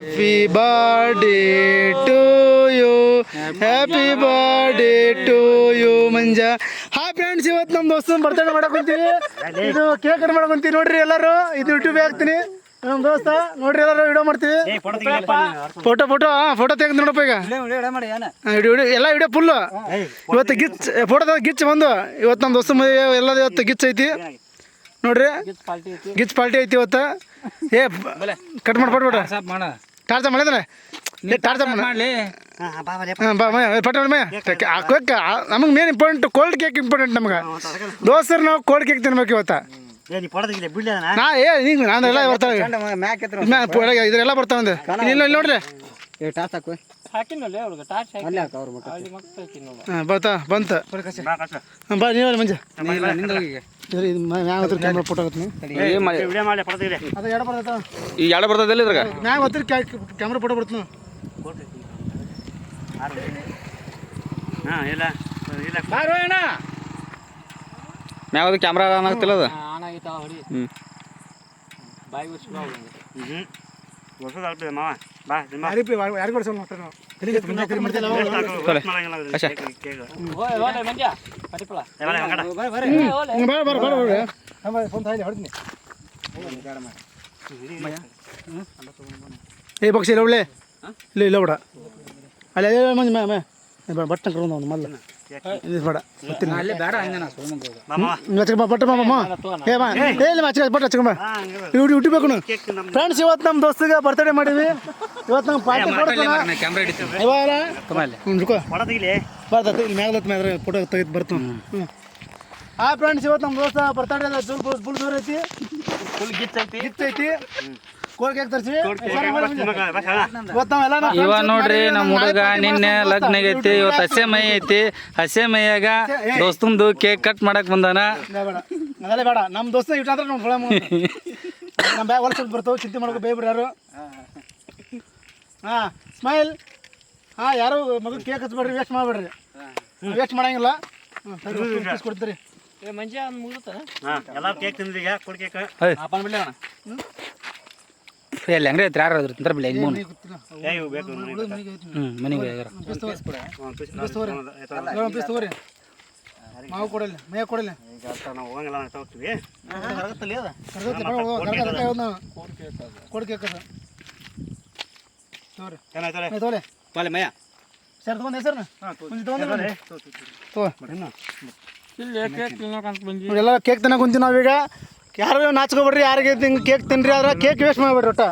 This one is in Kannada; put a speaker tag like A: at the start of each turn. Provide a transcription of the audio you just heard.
A: Happy birthday to you, happy birthday to you Manja. Hi friends, ಇವತ್ತು ನಮ್ಮ ದೋಸ್ತನ ಬರ್ತಡೇ ಮಾಡಕ್ ಕುಂತೀವಿ. ಇದು ಕೇಕ್ ಕಟ್ ಮಾಡಕ್ ಕುಂತೀವಿ ನೋಡ್ರಿ ಎಲ್ಲರೂ. ಇದು ಯೂಟ್ಯೂಬ್ ಹಾಕ್ತೀನಿ ನಮ್ಮ ದೋಸ್ತ. ನೋಡ್ರಿ ಎಲ್ಲರೂ ವಿಡಿಯೋ ಮಾಡ್ತೀವಿ. ಫೋಟೋ ತೆಗೆದು ನೋಡಪ್ಪ. ಈಗ ಎಲ್ಲ ವಿಡಿಯೋ ಫುಲ್. ಇವತ್ತು ಫೋಟೋದಾಗ ಗಿಚ್ ಬಂದು ಇವತ್ತು ನಮ್ಮ ದೋಸ್ತ ಮದುವೆ ಎಲ್ಲ ಇವತ್ತು ಗಿಚ್ ಐತಿ ನೋಡ್ರಿ. ಗಿಚ್ ಪಾರ್ಟಿ ಐತಿ ಇವತ್ತು. ಏ ಕಟ್ ಮಾಡ್ಬಿಡ್ಬೇಡ. ಟಾರ್ಚ ಮಾಡಿದ್ರೆ ಟಾರ್ಚ ಮಾಡಲಿ. ನಮಗೆ main important cold cake important ನಮ್ಗೆ. ದೋಸ್ತರು ನಾವು ಕೋಲ್ಡ್ ಕೇಕ್ ತಿನ್ಬೇಕು ಇವತ್ತು. ನಾನೆಲ್ಲ ಬರ್ತಾವೆ ಇದ್ರೆಲ್ಲ ಬರ್ತಾವಂದೆ. ಇಲ್ಲ ಇಲ್ಲಿ ನೋಡ್ರಿ ಬರ್ತಾ ಬಂತ ಬಾ ನೀವ ಮಂಜ. ಕ್ಯಾಮ್ರಾ ಫೋಟೋ ಎರಡು ಬರ್ತದೆ ಇದ್ರಾಗ ಮ್ಯಾಗ ಹತ್ತಿರ ಕ್ಯಾಮ್ರಾ ಫೋಟೋ ಬರ್ತೀನಿ. ಮ್ಯಾಗ ಕ್ಯಾಮ್ರಾ ಆನ್ ಆಗ್ತಿಲ್ಲ ಅದು. ಏ ಪಕ್ಷಿ ಇಲ್ಲ ಒಳ್ಳೆ ಇಲ್ಲ ಇಲ್ಲ ಬಿಡ ಅಲ್ಲೇ ಮಂಜ ಬಟ್ಟ ಕರ್ಕೊಂಡು ಮಲ್ಲ ಬೇಡ ಯೂಟ್ಯೂಬ್ ಬೇಕು. ಫ್ರೆಂಡ್ಸ್, ಇವತ್ತು ನಮ್ಮ ದೋಸ್ತಿಗೆ ಬರ್ತಡೇ ಮಾಡೀವಿ. ಇವತ್ತು ನಮ್ಮ ಪಾರ್ಟಿ ಬರ್ತದೆ ಇಲ್ಲಿ ಮ್ಯಾಗ ಫೋಟೋ ತೆಗೆದು ಬರ್ತೀವಿ. ಆ ಫ್ರೆಂಡ್ಸ್, ಇವತ್ತು ನಮ್ಮ ದೋಸ್ತ ಬರ್ತಡೇ ಫುಲ್ ಜೋರ್ ಐತಿ. ಫುಲ್ ಗಿಚ್ ಐತಿ.
B: ಇವ ನೋಡ್ರಿ ನಮ್ಮ ಹುಡುಗ ನಿನ್ನೆ ಲಗ್ನ ಐತಿ. ಇವತ್ತು ಹಸೆ ಮೈ ಐತಿ. ಹಸೆ ಮೈಯಾಗ ದೋಸ್ತಂದು ಕೇಕ್ ಕಟ್ ಮಾಡಕ್ ಬಂದಾನ.
A: ಅದೆಲ್ಲ ಬೇಡ. ನಮ್ಮ ದೋಸ್ತ ಇಟ್ಟಾದ್ರೆ ನಮ್ಮ ಬ್ಯಾಗ್ ಹೊಲ ಸ್ವಲ್ಪ ಬರ್ತಾವೆ. ಚಿಂತೆ ಮಾಡ್ಕೊ ಬೇಯ್ಬಿಡ್ರಿ ಯಾರು. ಹಾಂ ಸ್ಮೈಲ್. ಹಾಂ ಯಾರು ಮಗು ಕೇಕ್ ಹಚ್ಬೇಡ್ರಿ, ವೇಸ್ಟ್ ಮಾಡಬೇಡ್ರಿ. ವೇಸ್ಟ್ ಮಾಡಂಗಿಲ್ಲ. ಕೊಡ್ತೀರಿ
B: ಎಲ್ಲಿ ಅಂಗಡಿ ಐತ್ರಿ? ಯಾರು ತಿಂತಾರ ಬಿಲ್ಲ ಇನ್ನು ಮನೆಗೆ
A: ಮಾವು ಕೊಡಲ್ಲ, ಮೈಯ ಕೊಡಲ್ಲ. ಕೊಡ್ ಕೇಕ್ ಸರ್ ತಗೊಂಡ್ ಹೆಸರು ಎಲ್ಲ ಕೇಕ್ ತಿನ್ನಕ್ ಕುಂತೀವಿ ನಾವೀಗ. ಯಾರು ನಾಚ್ಕೊಬೇಡ್ರಿ. ಯಾರಿಗೆ ಕೇಕ್ ತಿನ್ರಿ ಆದ್ರೆ ಕೇಕ್ ವೇಸ್ಟ್ ಮಾಡ್ಬೇಡ್ರಿ ಒಟ್ಟ.